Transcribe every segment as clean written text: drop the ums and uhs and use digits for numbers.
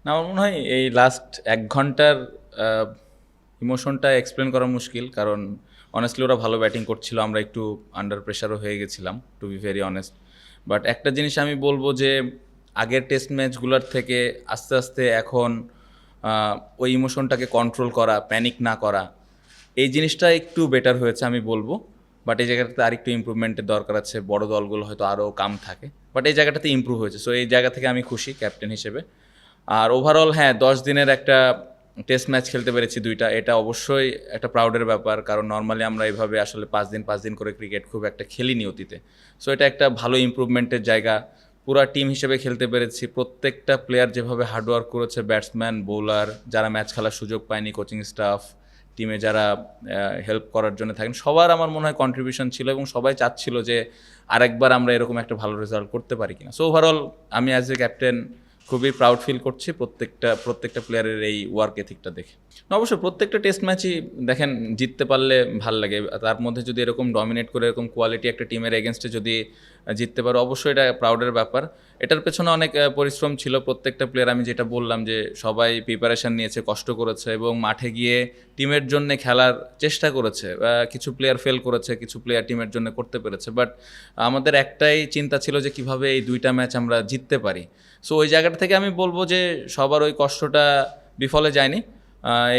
না, আমার মনে হয় এই লাস্ট ১ ঘন্টার ইমোশনটা এক্সপ্লেন করা মুশকিল, কারণ অনেস্টলি ওরা ভালো ব্যাটিং করছিল, আমরা একটু আন্ডার প্রেশারও হয়ে গেছিলাম, to be very honest. But একটা জিনিস আমি বলবো যে আগের টেস্ট ম্যাচগুলোর থেকে আস্তে আস্তে এখন ওই ইমোশনটাকে কন্ট্রোল করা, প্যানিক না করা, এই জিনিসটা একটু বেটার হয়েছে আমি বলবো। বাট এই জায়গাটাতে আরেকটু ইমপ্রুভমেন্টের দরকার আছে, বড় দলগুলো হয়তো আরও কাম থাকে, বাট এই জায়গাটাতে ইমপ্রুভ হয়েছে। সো এই জায়গা থেকে আমি খুশি ক্যাপ্টেন হিসেবে। আর ওভারঅল হ্যাঁ, 10 দিনের একটা টেস্ট ম্যাচ খেলতে পেরেছি দুইটা, এটা অবশ্যই একটা প্রাউডের ব্যাপার, কারণ নর্মালি আমরা এইভাবে আসলে 5 দিন করে ক্রিকেট খুব একটা খেলিনি অতীতে। সো এটা একটা ভালো ইমপ্রুভমেন্টের জায়গা। পুরা টিম হিসেবে খেলতে পেরেছি, প্রত্যেকটা প্লেয়ার যেভাবে হার্ডওয়ার্ক করেছে, ব্যাটসম্যান, বোলার, যারা ম্যাচ খেলার সুযোগ পায়নি, কোচিং স্টাফ, টিমে যারা হেল্প করার জন্য থাকেন, সবার আমার মনে হয় কন্ট্রিবিউশন ছিল, এবং সবাই চাচ্ছিল যে আরেকবার আমরা এরকম একটা ভালো রেজাল্ট করতে পারি কিনা। সো ওভারঅল আমি অ্যাজ এ ক্যাপ্টেন খুবই প্রাউড ফিল করছি প্রত্যেকটা প্লেয়ারের এই ওয়ার্ক এথিকটা দেখে। অবশ্যই প্রত্যেকটা টেস্ট ম্যাচই দেখেন জিততে পারলে ভাল লাগে, তার মধ্যে যদি এরকম ডমিনেট করে এরকম কোয়ালিটি একটা টিমের এগেনস্টে যদি জিততে পারো, অবশ্যই এটা প্রাউডের ব্যাপার। এটার পেছনে অনেক পরিশ্রম ছিল প্রত্যেকটা প্লেয়ার, আমি যেটা বললাম যে সবাই প্রিপারেশান নিয়েছে, কষ্ট করেছে এবং মাঠে গিয়ে টিমের জন্য খেলার চেষ্টা করেছে। কিছু প্লেয়ার ফেল করেছে, কিছু প্লেয়ার টিমের জন্য করতে পেরেছে, বাট আমাদের একটাই চিন্তা ছিল যে কিভাবে এই দুইটা ম্যাচ আমরা জিততে পারি। সো ওই জায়গাটা থেকে আমি বলবো যে সবার ওই কষ্টটা বিফলে যায়নি।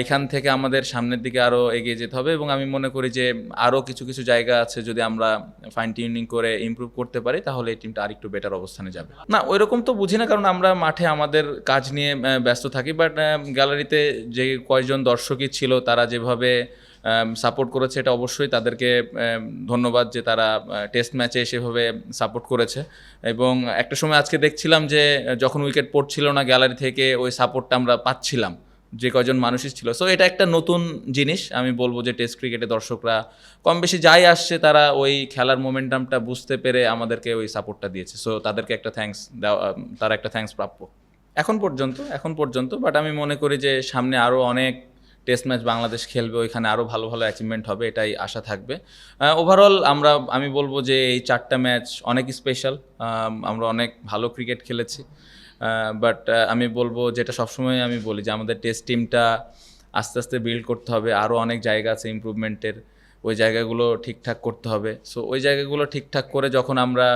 এখান থেকে আমাদের সামনের দিকে আরও এগিয়ে যেতে হবে, এবং আমি মনে করি যে আরও কিছু কিছু জায়গা আছে, যদি আমরা ফাইন টিউনিং করে ইমপ্রুভ করতে পারি তাহলে এই টিমটা আরেকটু বেটার অবস্থানে যাবে। না, ওইরকম তো বুঝি না, কারণ আমরা মাঠে আমাদের কাজ নিয়ে ব্যস্ত থাকি। বাট গ্যালারিতে যে কয়েকজন দর্শকই ছিল, তারা যেভাবে সাপোর্ট করেছে, এটা অবশ্যই তাদেরকে ধন্যবাদ যে তারা টেস্ট ম্যাচে সেভাবে সাপোর্ট করেছে। এবং একটা সময় আজকে দেখছিলাম যে যখন উইকেট পড়ছিল না, গ্যালারি থেকে ওই সাপোর্টটা আমরা পাচ্ছিলাম, যে কয়জন মানুষই ছিল। সো এটা একটা নতুন জিনিস, আমি বলবো যে টেস্ট ক্রিকেটে দর্শকরা কম বেশি যাই আসছে, তারা ওই খেলার মোমেন্টামটা বুঝতে পেরে আমাদেরকে ওই সাপোর্টটা দিয়েছে। সো তাদেরকে একটা থ্যাঙ্কস দেওয়া, তারা একটা থ্যাঙ্কস প্রাপ্য এখন পর্যন্ত। বাট আমি মনে করি যে সামনে আরও অনেক টেস্ট ম্যাচ বাংলাদেশ খেলবে, ওইখানে আরও ভালো ভালো অ্যাচিভমেন্ট হবে, এটাই আশা থাকবে। ওভারঅল আমি বলবো যে এই 4টা ম্যাচ অনেক স্পেশাল, আমরা অনেক ভালো ক্রিকেট খেলেছি। বাট আমি বলবো যেটা সবসময় আমি বলি যে আমাদের টেস্ট টিমটা আস্তে আস্তে বিল্ড করতে হবে, আরও অনেক জায়গা আছে ইমপ্রুভমেন্টের, ওই জায়গাগুলো ঠিকঠাক করতে হবে। সো ওই জায়গাগুলো ঠিকঠাক করে যখন আমরা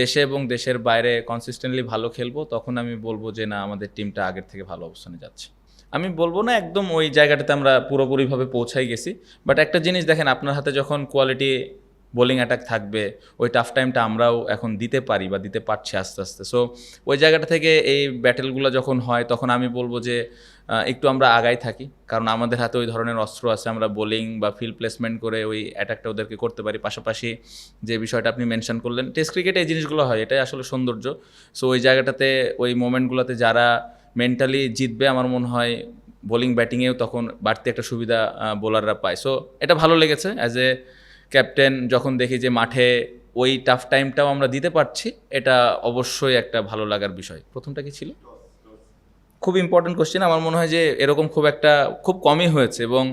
দেশে এবং দেশের বাইরে কনসিস্টেন্টলি ভালো খেলবো, তখন আমি বলবো যে না, আমাদের টিমটা আগের থেকে ভালো অবস্থানে যাচ্ছে। আমি বলবো না একদম ওই জায়গাটাতে আমরা পুরোপুরিভাবে পৌঁছাই গেছি, বাট একটা জিনিস দেখেন, আপনার হাতে যখন কোয়ালিটি বোলিং অ্যাটাক থাকবে, ওই টাফ টাইমটা আমরাও এখন দিতে পারি বা দিতে পারছি আস্তে আস্তে। সো ওই জায়গাটা থেকে এই ব্যাটেলগুলো যখন হয়, তখন আমি বলবো যে একটু আমরা আগাই থাকি, কারণ আমাদের হাতে ওই ধরনের অস্ত্র আছে, আমরা বোলিং বা ফিল্ড প্লেসমেন্ট করে ওই অ্যাটাকটা ওদেরকে করতে পারি। পাশাপাশি যে বিষয়টা আপনি মেনশন করলেন, টেস্ট ক্রিকেটে এই জিনিসগুলো হয়, এটাই আসলে সৌন্দর্য। সো ওই জায়গাটাতে ওই মোমেন্টগুলোতে যারা মেন্টালি জিতবে, আমার মনে হয় বোলিং ব্যাটিংয়েও তখন বাড়তি একটা সুবিধা বোলাররা পায়। সো এটা ভালো লেগেছে অ্যাজ এ ক্যাপ্টেন, যখন দেখি যে মাঠে ওই টাফ টাইমটাও আমরা দিতে পারছি, এটা অবশ্যই একটা ভালো লাগার বিষয়। প্রথমটা কি ছিল? খুব ইম্পর্টেন্ট কোশ্চেন। আমার মনে হয় যে এরকম খুব কমই হয়েছে, এবং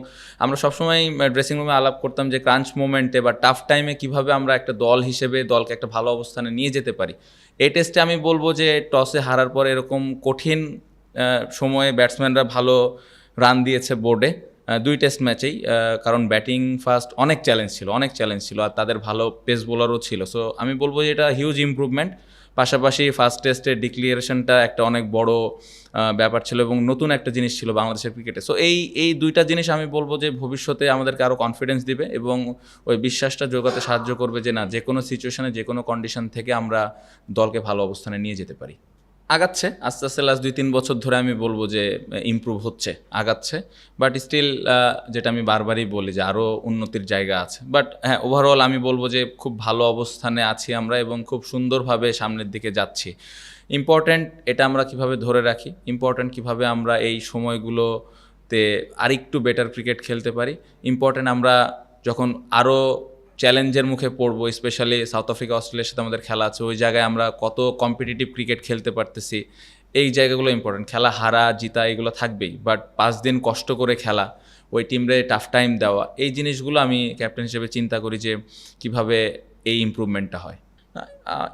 আমরা সবসময় ড্রেসিং রুমে আলাপ করতাম যে ক্রাঞ্চ মোমেন্টে বা টাফ টাইমে কিভাবে আমরা একটা দল হিসেবে দলকে একটা ভালো অবস্থানে নিয়ে যেতে পারি। এই টেস্টে আমি বলবো যে টসে হারার পর এরকম কঠিন সময়ে ব্যাটসম্যানরা ভালো রান দিয়েছে বোর্ডে, 2 টেস্ট ম্যাচেই। কারণ ব্যাটিং ফার্স্ট অনেক চ্যালেঞ্জ ছিল, আর তাদের ভালো পেস বোলারও ছিল। সো আমি বলবো যে এটা হিউজ ইমপ্রুভমেন্ট। পাশাপাশি ফার্স্ট টেস্টের ডিক্লিয়ারেশনটা একটা অনেক বড় ব্যাপার ছিল, এবং নতুন একটা জিনিস ছিল বাংলাদেশের ক্রিকেটে। সো এই দুইটা জিনিস আমি বলবো যে ভবিষ্যতে আমাদেরকে আরও কনফিডেন্স দিবে, এবং ওই বিশ্বাসটা জোগাতে সাহায্য করবে যে না, যে কোনো সিচুয়েশনে, যে কোনো কন্ডিশন থেকে আমরা দলকে ভালো অবস্থানে নিয়ে যেতে পারি। আগাচ্ছে আস্তে আস্তে, লাস্ট 2-3 বছর ধরে আমি বলবো যে ইমপ্রুভ হচ্ছে, আগাচ্ছে। বাট স্টিল যেটা আমি বারবারই বলি যে আরও উন্নতির জায়গা আছে। বাট হ্যাঁ, ওভারঅল আমি বলবো যে খুব ভালো অবস্থানে আছি আমরা, এবং খুব সুন্দরভাবে সামনের দিকে যাচ্ছি। ইম্পর্ট্যান্ট এটা আমরা কিভাবে ধরে রাখি, ইম্পর্ট্যান্ট কিভাবে আমরা এই সময়গুলোতে আরেকটু বেটার ক্রিকেট খেলতে পারি, ইম্পর্ট্যান্ট আমরা যখন আরও চ্যালেঞ্জের মুখে পড়বো, স্পেশালি সাউথ আফ্রিকা, অস্ট্রেলিয়ার সাথে আমাদের খেলা আছে, ওই জায়গায় আমরা কত কম্পিটিটিভ ক্রিকেট খেলতে পারতেছি, এই জায়গাগুলো ইম্পর্টেন্ট। খেলা হারা জিতা এগুলো থাকবেই, বাট 5 দিন কষ্ট করে খেলা, ওই টিমরে টাফ টাইম দেওয়া, এই জিনিসগুলো আমি ক্যাপ্টেন হিসেবে চিন্তা করি যে কিভাবে এই ইমপ্রুভমেন্টটা হয়।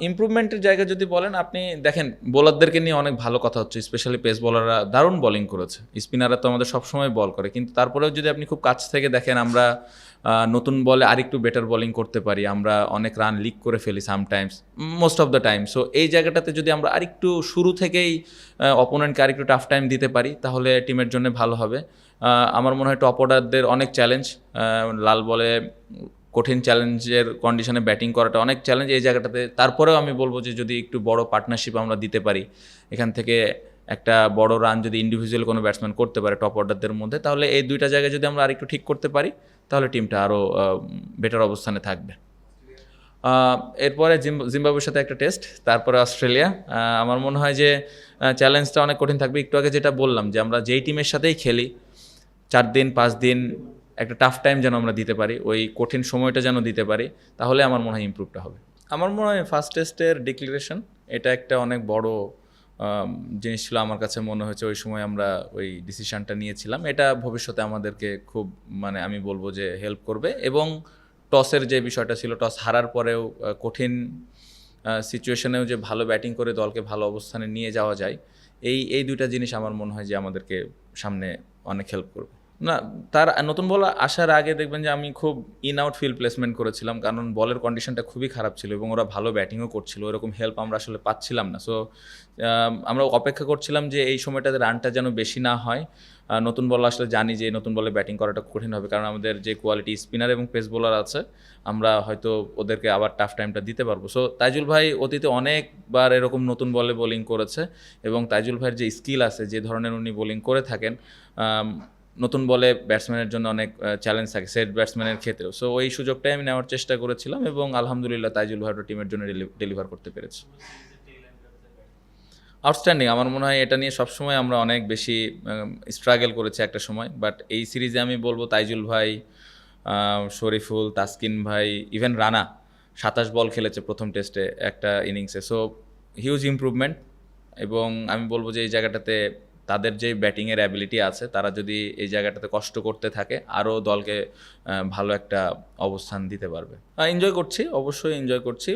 ইমপ্রুভমেন্টের জায়গা যদি বলেন, আপনি দেখেন বোলারদেরকে নিয়ে অনেক ভালো কথা হচ্ছে, স্পেশালি পেস বোলাররা দারুণ বোলিং করেছে। স্পিনাররা তো আমাদের সবসময় বল করে, কিন্তু তারপরেও যদি আপনি খুব কাছ থেকে দেখেন, আমরা নতুন বলে আরেকটু বেটার বোলিং করতে পারি, আমরা অনেক রান লিক করে ফেলি sometimes, most of the time. So এই জায়গাটাতে যদি আমরা আরেকটু শুরু থেকেই অপোনেন্টকে আরেকটু টাফ টাইম দিতে পারি, তাহলে টিমের জন্য ভালো হবে। আমার মনে হয় টপ অর্ডারদের অনেক চ্যালেঞ্জ, লাল বলে কঠিন চ্যালেঞ্জের কন্ডিশনে ব্যাটিং করাটা অনেক চ্যালেঞ্জ এই জায়গাটাতে। তারপরেও আমি বলবো যে যদি একটু বড় পার্টনারশিপ আমরা দিতে পারি, এখান থেকে একটা বড় রান যদি ইন্ডিভিজুয়াল কোনো ব্যাটসম্যান করতে পারে টপ অর্ডারদের মধ্যে, তাহলে এই দুইটা জায়গায় যদি আমরা আরেকটু ঠিক করতে পারি, তাহলে টিমটা আরও বেটার অবস্থানে থাকবে। এরপরে জিম্বাবুয়ের সাথে একটা টেস্ট, তারপরে অস্ট্রেলিয়া। আমার মনে হয় যে চ্যালেঞ্জটা অনেক কঠিন থাকবে। একটু আগে যেটা বললাম যে আমরা যেই টিমের সাথেই খেলি 4 দিন 5 দিন একটা টাফ টাইম যেন আমরা দিতে পারি, ওই কঠিন সময়টা যেন দিতে পারি, তাহলে আমার মনে হয় ইমপ্রুভটা হবে। আমার মনে হয় ফার্স্ট টেস্টের ডিক্লারেশন এটা একটা অনেক বড় জিনিস ছিল। আমার কাছে মনে হয়েছে ওই সময় আমরা ওই ডিসিশনটা নিয়েছিলাম, এটা ভবিষ্যতে আমাদেরকে খুব মানে আমি বলবো যে হেল্প করবে। এবং টসের যে বিষয়টা ছিল, টস হারার পরেও কঠিন সিচুয়েশনেও যে ভালো ব্যাটিং করে দলকে ভালো অবস্থানে নিয়ে যাওয়া যায়, এই দুইটা জিনিস আমার মনে হয় যে আমাদেরকে সামনে অনেক হেল্প করবে। না, তার নতুন বল আসার আগে দেখবেন যে আমি খুব ইন আউট ফিল্ড প্লেসমেন্ট করেছিলাম, কারণ বলের কন্ডিশনটা খুবই খারাপ ছিল এবং ওরা ভালো ব্যাটিংও করছিল, ওরকম হেল্প আমরা আসলে পাচ্ছিলাম না। সো আমরা অপেক্ষা করছিলাম যে এই সময়টাতে রানটা যেন বেশি না হয়। নতুন বল আসলে জানি যে নতুন বলে ব্যাটিং করাটা কঠিন হবে, কারণ আমাদের যে কোয়ালিটি স্পিনার এবং পেস বোলার আছে, আমরা হয়তো ওদেরকে আবার টাফ টাইমটা দিতে পারবো। সো তাইজুল ভাই অতীতে অনেকবার এরকম নতুন বলে বোলিং করেছে, এবং তাইজুল ভাইয়ের যে স্কিল আছে, যে ধরনের উনি বোলিং করে থাকেন, নতুন বলে ব্যাটসম্যানের জন্য অনেক চ্যালেঞ্জ থাকে সেট ব্যাটসম্যানের ক্ষেত্রেও। সো ওই সুযোগটাই আমি নেওয়ার চেষ্টা করেছিলাম, এবং আলহামদুলিল্লাহ তাইজুল ভাই টিমের জন্য ডেলিভার করতে পেরেছি। আউটস্ট্যান্ডিং। আমার মনে হয় এটা নিয়ে সবসময় আমরা অনেক বেশি স্ট্রাগল করেছি একটা সময়, বাট এই সিরিজে আমি বলবো তাইজুল ভাই, শরীফুল, তাসকিন ভাই, ইভেন রানা 27 বল খেলেছে প্রথম টেস্টে একটা ইনিংসে। সো হিউজ ইমপ্রুভমেন্ট, এবং আমি বলবো যে এই জায়গাটাতে তাদের যে ব্যাটিংয়ের অ্যাবিলিটি আছে, তারা যদি এই জায়গাটাতে কষ্ট করতে থাকে, আরও দলকে ভালো একটা অবস্থান দিতে পারবে। এনজয় করছি, অবশ্যই এনজয় করছি।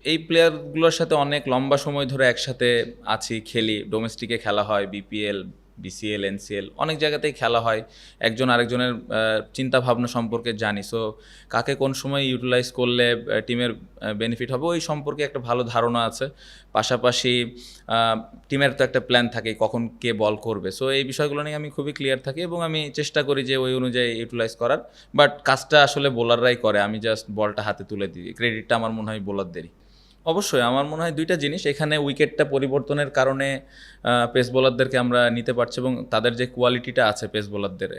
এই প্লেয়ারগুলোর সাথে অনেক লম্বা সময় ধরে একসাথে আছি, খেলি, ডোমেস্টিকে খেলা হয়, বিপিএল, বিসিএল, এনসিএল, অনেক জায়গাতেই খেলা হয়। একজন আরেকজনের চিন্তা ভাবনা সম্পর্কে জানি। সো কাকে কোন সময় ইউটিলাইজ করলে টিমের বেনিফিট হবে, ওই সম্পর্কে একটা ভালো ধারণা আছে। পাশাপাশি টিমের তো একটা প্ল্যান থাকে কখন কে বল করবে। সো এই বিষয়গুলো নিয়ে আমি খুবই ক্লিয়ার থাকি, এবং আমি চেষ্টা করি যে ওই অনুযায়ী ইউটিলাইজ করার। বাট কাজটা আসলে বোলাররাই করে, আমি জাস্ট বলটা হাতে তুলে দিই। ক্রেডিটটা আমার মনে হয় বোলারদেরই। অবশ্যই আমার মনে হয় দুইটা জিনিস এখানে, উইকেটটা পরিবর্তনের কারণে পেস বোলারদেরকে আমরা নিতে পারছি, এবং তাদের যে কোয়ালিটিটা আছে পেস বোলারদের,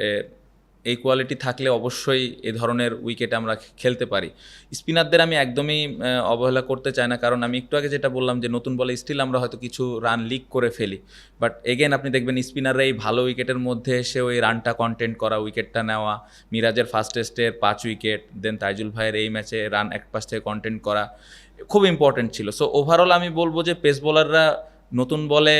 এই কোয়ালিটি থাকলে অবশ্যই এ ধরনের উইকেটে আমরা খেলতে পারি। স্পিনারদের আমি একদমই অবহেলা করতে চাই না, কারণ আমি একটু আগে যেটা বললাম যে নতুন বলে স্টিল আমরা হয়তো কিছু রান লিক করে ফেলি, বাট এগেন আপনি দেখবেন স্পিনাররা এই ভালো উইকেটের মধ্যে এসে ওই রানটা কন্টেন্ট করা, উইকেটটা নেওয়া, মিরাজের ফার্স্ট টেস্টের 5 উইকেট, দেন তাইজুল ভাইয়ের এই ম্যাচে রান এক পাশ থেকে কন্টেন্ট করা খুব ইম্পর্টেন্ট ছিল। সো ওভারঅল আমি বলবো যে পেস বোলাররা নতুন বলে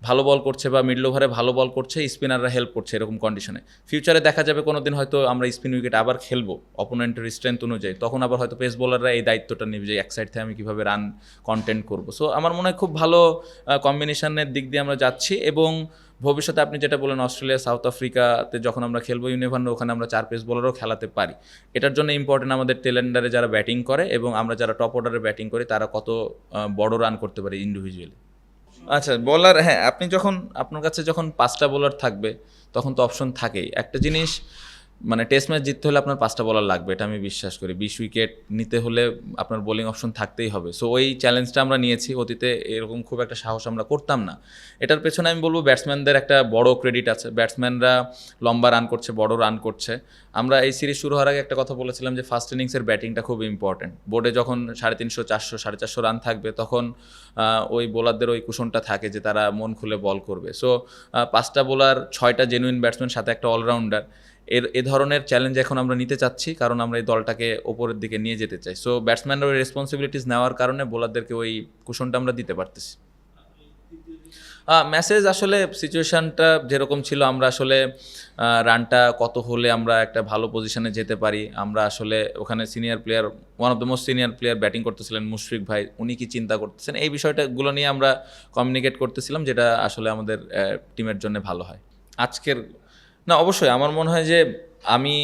ভালো বল করছে বা মিডল ওভারে ভালো বল করছে, স্পিনাররা হেল্প করছে এরকম কন্ডিশনে। ফিউচারে দেখা যাবে কোনো দিন হয়তো আমরা স্পিন উইকেট আবার খেলবো অপোনেন্টের স্ট্রেংথ অনুযায়ী, তখন আবার হয়তো পেস বোলাররা এই দায়িত্বটা নেবে যে এক সাইড থেকে আমি কীভাবে রান কন্টেন্ট করবো। সো আমার মনে হয় খুব ভালো কম্বিনেশনের দিক দিয়ে আমরা যাচ্ছি, এবং ভবিষ্যতে আপনি যেটা বলেন অস্ট্রেলিয়া, সাউথ আফ্রিকাতে যখন আমরা খেলবো ইউনিভার্নে, ওখানে আমরা 4 পেস বোলারও খেলাতে পারি। এটার জন্য ইম্পর্টেন্ট আমাদের টেল এন্ডারে যারা ব্যাটিং করে এবং আমরা যারা টপ অর্ডারে ব্যাটিং করি, তারা কত বড় রান করতে পারি ইন্ডিভিজুয়ালি। আচ্ছা, বলার, হ্যাঁ, আপনি যখন আপনার কাছে যখন 5টা বোলার থাকবে, তখন তো অপশন থাকেই। একটা জিনিস মানে টেস্ট ম্যাচ জিততে হলে আপনার 5টা বলার লাগবে, এটা আমি বিশ্বাস করি। 20 উইকেট নিতে হলে আপনার বোলিং অপশন থাকতেই হবে। সো ওই চ্যালেঞ্জটা আমরা নিয়েছি। অতীতে এরকম খুব একটা সাহস আমরা করতাম না। এটার পেছনে আমি বলবো ব্যাটসম্যানদের একটা বড় ক্রেডিট আছে। ব্যাটসম্যানরা লম্বা রান করছে, বড় রান করছে। আমরা এই সিরিজ শুরু হওয়ার আগে একটা কথা বলেছিলাম যে ফার্স্ট ইনিংসের ব্যাটিংটা খুব ইম্পর্টেন্ট। বোর্ডে যখন 350, 400, 450 রান থাকবে, তখন ওই বোলারদের ওই কুশনটা থাকে যে তারা মন খুলে বল করবে। সো 5টা বোলার, 6টা জেনুইন ব্যাটসম্যান, সাথে একটা অলরাউন্ডার, এ ধরনের চ্যালেঞ্জ এখন আমরা নিতে চাচ্ছি, কারণ আমরা এই দলটাকে ওপরের দিকে নিয়ে যেতে চাই। সো ব্যাটসম্যানরা ওই রেসপন্সিবিলিটিস নেওয়ার কারণে বোলারদেরকে ওই কুশনটা আমরা দিতে পারতেছি। মেসেজ আসলে সিচুয়েশনটা যেরকম ছিল, আমরা আসলে রানটা কত হলে আমরা একটা ভালো পজিশনে যেতে পারি, আমরা আসলে ওখানে senior player, one of the most senior player batting করতেছিলেন মুশফিক ভাই, উনি কি চিন্তা করতেছেন, এই বিষয়টাগুলো নিয়ে আমরা কমিউনিকেট করতেছিলাম, যেটা আসলে আমাদের টিমের জন্য ভালো হয়। আজকের না, অবশ্যই আমার মনে হয় যে আমি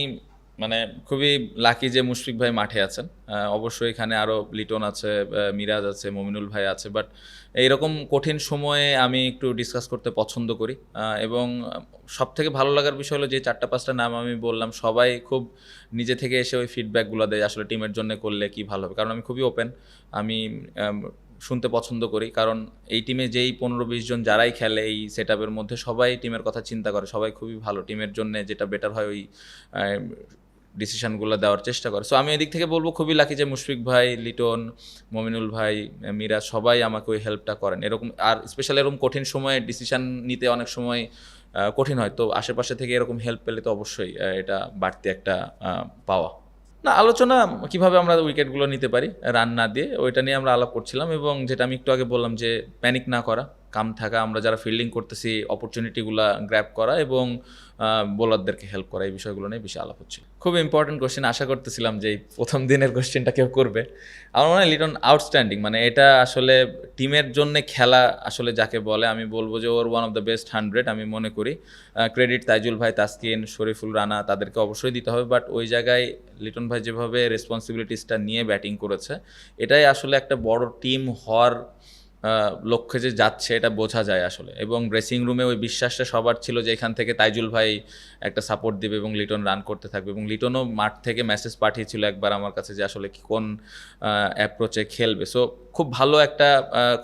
মানে খুবই লাকি যে মুশফিক ভাই মাঠে আছেন। অবশ্যই এখানে আরও লিটন আছে, মিরাজ আছে, মমিনুল ভাই আছে, বাট এইরকম কঠিন সময়ে আমি একটু ডিসকাস করতে পছন্দ করি। এবং সব থেকে ভালো লাগার বিষয় হলো যে 4-5টা নাম আমি বললাম, সবাই খুব নিজে থেকে এসে ওই ফিডব্যাকগুলো দেয় আসলে টিমের জন্য করলে কি ভালো হবে, কারণ আমি খুবই ওপেন, আমি শুনতে পছন্দ করি, কারণ এই টিমে যেই 15-20 জন যারাই খেলে এই সেট আপের মধ্যে সবাই টিমের কথা চিন্তা করে, সবাই খুবই ভালো, টিমের জন্য যেটা বেটার হয় ওই ডিসিশনগুলো দেওয়ার চেষ্টা করে। সো আমি এদিক থেকে বলবো খুবই লাকি যে মুশফিক ভাই, লিটন, মমিনুল ভাই, মিরাজ সবাই আমাকে ওই হেল্পটা করেন এরকম। আর স্পেশালি এরকম কঠিন সময়ে ডিসিশন নিতে অনেক সময় কঠিন হয়, তো আশেপাশে থেকে এরকম হেল্প পেলে তো অবশ্যই এটা বাড়তি একটা পাওয়া। না, আলোচনা কিভাবে আমরা উইকেটগুলো নিতে পারি রান না দিয়ে, ওইটা নিয়ে আমরা আলাপ করছিলাম, এবং যেটা আমি একটু আগে বললাম যে প্যানিক না করা, কাম থাকা, আমরা যারা ফিল্ডিং করতেছি অপরচুনিটিগুলো গ্র্যাব করা এবং বোলারদেরকে হেল্প করা, এই বিষয়গুলো নিয়ে বেশি আলাপ হচ্ছে। খুব ইম্পর্টেন্ট কোশ্চেন, আশা করতেছিলাম যে এই প্রথম দিনের কোশ্চেনটা কেউ করবে। আমার মনে হয় লিটন আউটস্ট্যান্ডিং, মানে এটা আসলে টিমের জন্য খেলা আসলে যাকে বলে, আমি বলবো যে ওর ওয়ান অফ দ্য বেস্ট 100 আমি মনে করি। ক্রেডিট তাইজুল ভাই, তাসকিন, শরীফুল রানা তাদেরকে অবশ্যই দিতে হবে, বাট ওই জায়গায় লিটন ভাই যেভাবে রেসপন্সিবিলিটিসটা নিয়ে ব্যাটিং করেছে, এটাই আসলে একটা বড় টিম হওয়ার লক্ষ্যে যে যাচ্ছে এটা বোঝা যায় আসলে। এবং ড্রেসিং রুমে ওই বিশ্বাসটা সবার ছিল যে এখান থেকে তাইজুল ভাই একটা সাপোর্ট দিবে এবং লিটন রান করতে থাকবে, এবং লিটনও মাঠ থেকে মেসেজ পাঠিয়েছিল একবার আমার কাছে যে আসলে কোন অ্যাপ্রোচে খেলবে। সো খুব ভালো একটা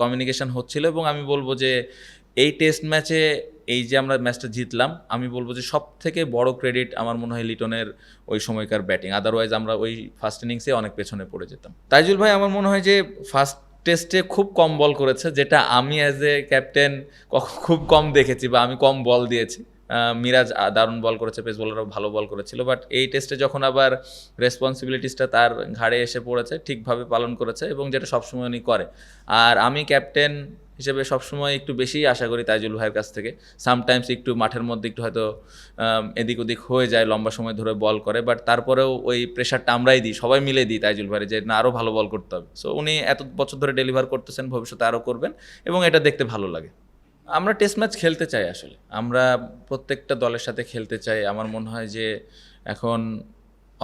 কমিউনিকেশন হচ্ছিল, এবং আমি বলবো যে এই টেস্ট ম্যাচে এই যে আমরা ম্যাচটা জিতলাম, আমি বলবো যে সব থেকে বড় ক্রেডিট আমার মনে হয় লিটনের ওই সময়কার ব্যাটিং, আদারওয়াইজ আমরা ওই ফার্স্ট ইনিংসে অনেক পেছনে পড়ে যেতাম। তাইজুল ভাই আমার মনে হয় যে ফার্স্ট টেস্টে খুব কম বল করেছে, যেটা আমি অ্যাজ এ ক্যাপ্টেন খুব কম দেখেছি, বা আমি কম বল দিয়েছি। মিরাজ দারুণ বল করেছে, পেস বোলারও ভালো বল করেছিল, বাট এই টেস্টে যখন আবার রেসপন্সিবিলিটিসটা তার ঘাড়ে এসে পড়েছে, ঠিকভাবে পালন করেছে, এবং যেটা সবসময় উনি করে। আর আমি ক্যাপ্টেন হিসেবে সবসময় একটু বেশিই আশা করি তাইজুল ভাইয়ের কাছ থেকে। সামটাইমস একটু মাঠের মধ্যে একটু হয়তো এদিক ওদিক হয়ে যায়, লম্বা সময় ধরে বল করে, বাট তারপরেও ওই প্রেশারটা আমরাই দিই, সবাই মিলে দিই তাইজুল ভাইয়ের, যে না আরও ভালো বল করতে হবে। সো উনি এত বছর ধরে ডেলিভার করতেছেন, ভবিষ্যতে আরও করবেন, এবং এটা দেখতে ভালো লাগে। আমরা টেস্ট ম্যাচ খেলতে চাই আসলে, আমরা প্রত্যেকটা দলের সাথে খেলতে চাই। আমার মনে হয় যে এখন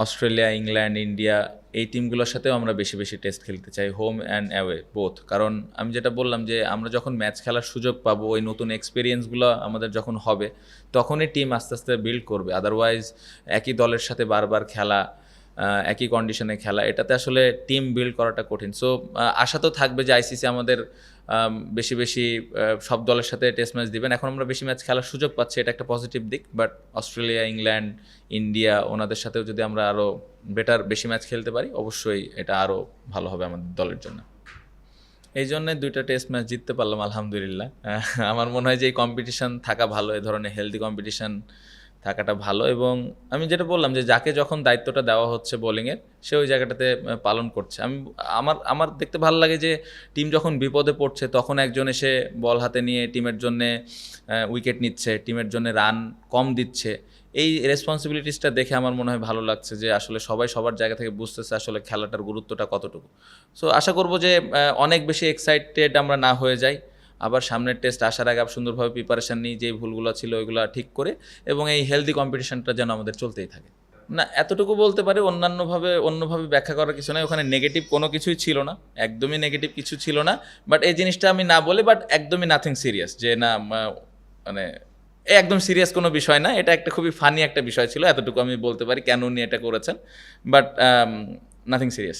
অস্ট্রেলিয়া, ইংল্যান্ড, ইন্ডিয়া এই টিমগুলোর সাথেও আমরা বেশি বেশি টেস্ট খেলতে চাই, হোম অ্যান্ড অ্যাওয়ে বোথ। কারণ আমি যেটা বললাম যে আমরা যখন ম্যাচ খেলার সুযোগ পাবো, ওই নতুন এক্সপিরিয়েন্সগুলো আমাদের যখন হবে, তখনই টিম আস্তে আস্তে বিল্ড করবে। আদারওয়াইজ একই দলের সাথে বারবার খেলা, একই কন্ডিশনে খেলা, এটাতে আসলে টিম বিল্ড করাটা কঠিন। সো আশা তো থাকবে যে আইসিসি আমাদের বেশি বেশি সব দলের সাথে টেস্ট ম্যাচ দিবেন। এখন আমরা বেশি ম্যাচ খেলার সুযোগ পাচ্ছি, এটা একটা পজিটিভ দিক, বাট অস্ট্রেলিয়া, ইংল্যান্ড, ইন্ডিয়া ওনাদের সাথেও যদি আমরা আরও বেশি ম্যাচ খেলতে পারি, অবশ্যই এটা আরও ভালো হবে আমাদের দলের জন্য। এই জন্যে 2টা টেস্ট ম্যাচ জিততে পারলাম আলহামদুলিল্লাহ। আমার মনে হয় যে এই কম্পিটিশান থাকা ভালো, এই ধরনের হেলদি কম্পিটিশান থাকাটা ভালো। এবং আমি যেটা বললাম যে যাকে যখন দায়িত্বটা দেওয়া হচ্ছে বোলিংয়ের, সে ওই জায়গাটাতে পালন করছে। আমার দেখতে ভালো লাগে যে টিম যখন বিপদে পড়ছে, তখন একজন এসে বল হাতে নিয়ে টিমের জন্যে উইকেট নিচ্ছে, টিমের জন্য রান কম দিচ্ছে। এই রেসপন্সিবিলিটিসটা দেখে আমার মনে হয় ভালো লাগছে যে আসলে সবাই সবার জায়গা থেকে বুঝতেছে আসলে খেলাটার গুরুত্বটা কতটুকু। সো আশা করবো যে অনেক বেশি এক্সাইটেড আমরা না হয়ে যাই, আবার সামনের টেস্ট আসার আগে সুন্দরভাবে প্রিপারেশান নিই, যে ভুলগুলো ছিল ওইগুলো ঠিক করে, এবং এই হেলদি কম্পিটিশনটা যেন আমাদের চলতেই থাকে। না, এতটুকু বলতে পারি, অন্যভাবে ব্যাখ্যা করার কিছু নেই, ওখানে নেগেটিভ কোনো কিছুই ছিল না, একদমই নেগেটিভ কিছু ছিল না। বাট এই জিনিসটা আমি না বলি, বাট একদমই নাথিং সিরিয়াস, যে না মানে একদম সিরিয়াস কোনো বিষয় না, এটা একটা খুবই ফানি একটা বিষয় ছিল, এতটুকু আমি বলতে পারি কেন উনি এটা করেছেন, বাট নাথিং সিরিয়াস।